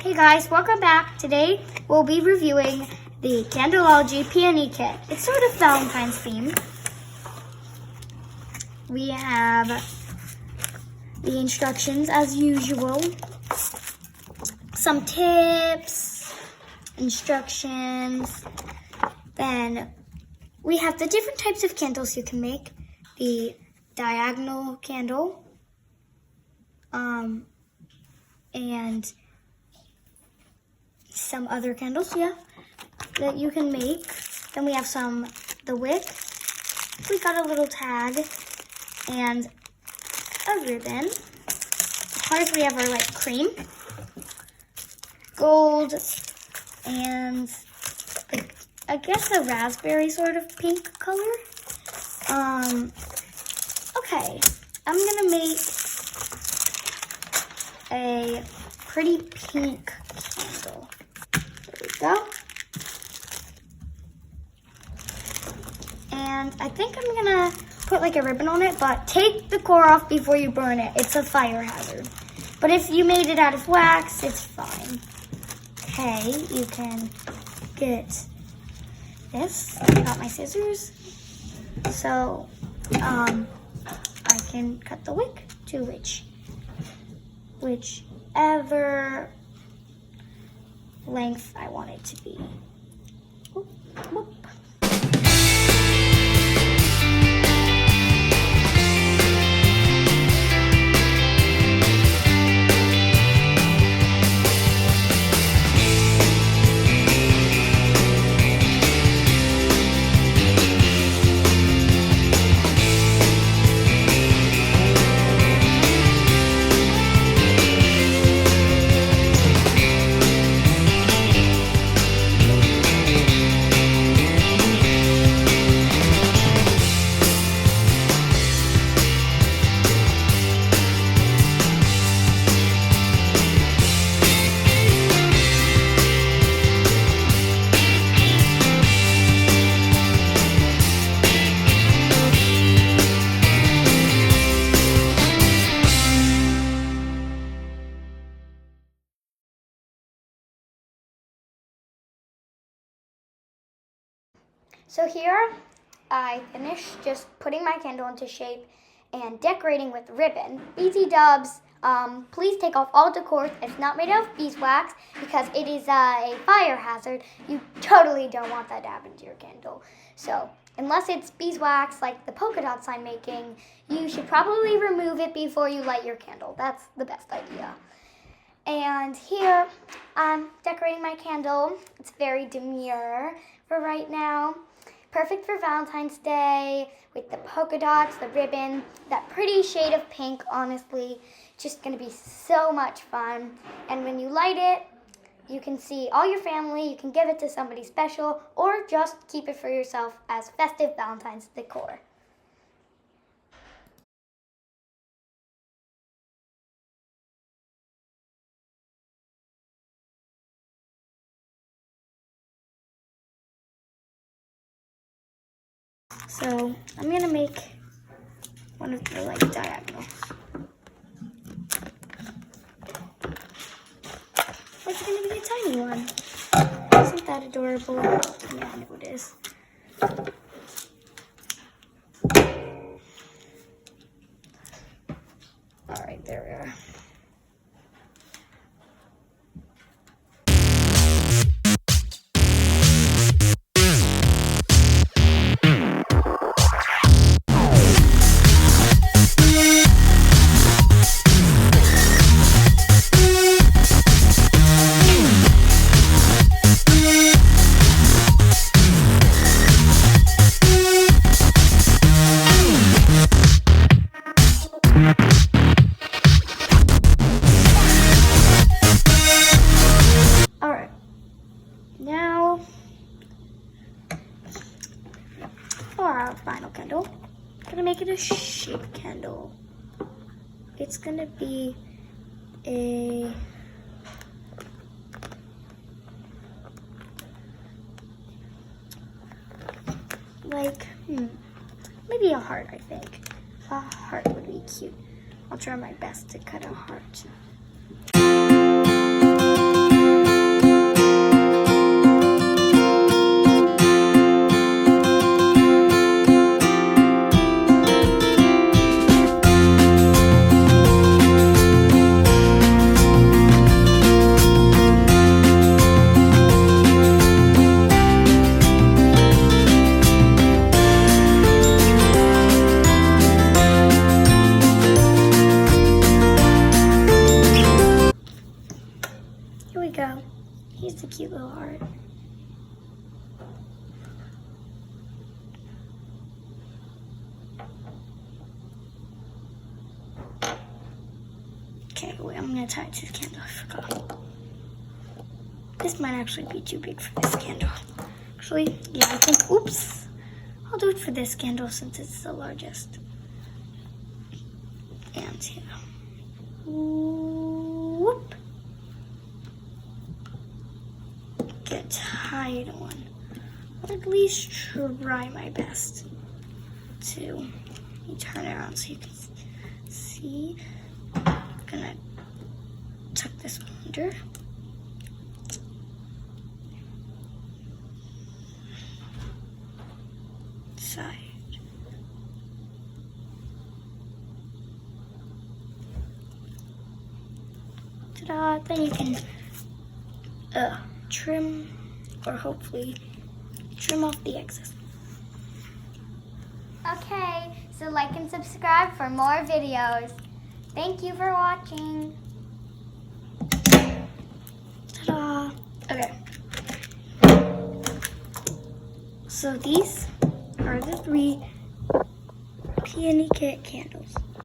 Hey guys, welcome back. Today we'll be reviewing the Candleology Peony kit. It's sort of Valentine's themed. We have the instructions as usual, some tips, instructions. Then we have the different types of candles you can make. The diagonal candle, and some other candles, that you can make. Then we have the wick. We got a little tag and a ribbon. Hearts, we have our cream, gold, and I guess a raspberry sort of pink color. Okay, I'm gonna make a pretty pink candle. There we go. And I think I'm gonna put a ribbon on it, but take the core off before you burn it. It's a fire hazard. But if you made it out of wax, it's fine. Okay, you can get this. I got my scissors. So, I can cut the wick to whichever length I want it to be. Whoop, whoop. So here, I finished just putting my candle into shape and decorating with ribbon. BT Dubs, please take off all decor. It's not made of beeswax because it is a fire hazard. You totally don't want that to happen to your candle. So unless it's beeswax like the polka dots I'm making, you should probably remove it before you light your candle. That's the best idea. And here, I'm decorating my candle. It's very demure for right now. Perfect for Valentine's Day with the polka dots, the ribbon, that pretty shade of pink, honestly. Just gonna be so much fun. And when you light it, you can see all your family, you can give it to somebody special, or just keep it for yourself as festive Valentine's decor. So I'm gonna make one of the diagonals. It's gonna be a tiny one. Isn't that adorable? Yeah, I know it is. All right, there we are. Now, for our final candle, I'm gonna make it a shape candle. It's gonna be a maybe a heart, I think. A heart would be cute. I'll try my best to cut a heart. we go. Here's the cute little heart. Okay, wait, I'm gonna tie it to the candle. I forgot. This might actually be too big for this candle. Actually, yeah, I think, oops. I'll do it for this candle since it's the largest. And yeah. Whoop. Get a tight one. I'll at least try my best to turn it around so you can see. I'm gonna tuck this under. Side. Ta-da! Then you can trim, or hopefully trim off the excess. Okay, so like and subscribe for more videos. Thank you for watching. Ta-da! Okay. So these are the 3 Peony Kit candles.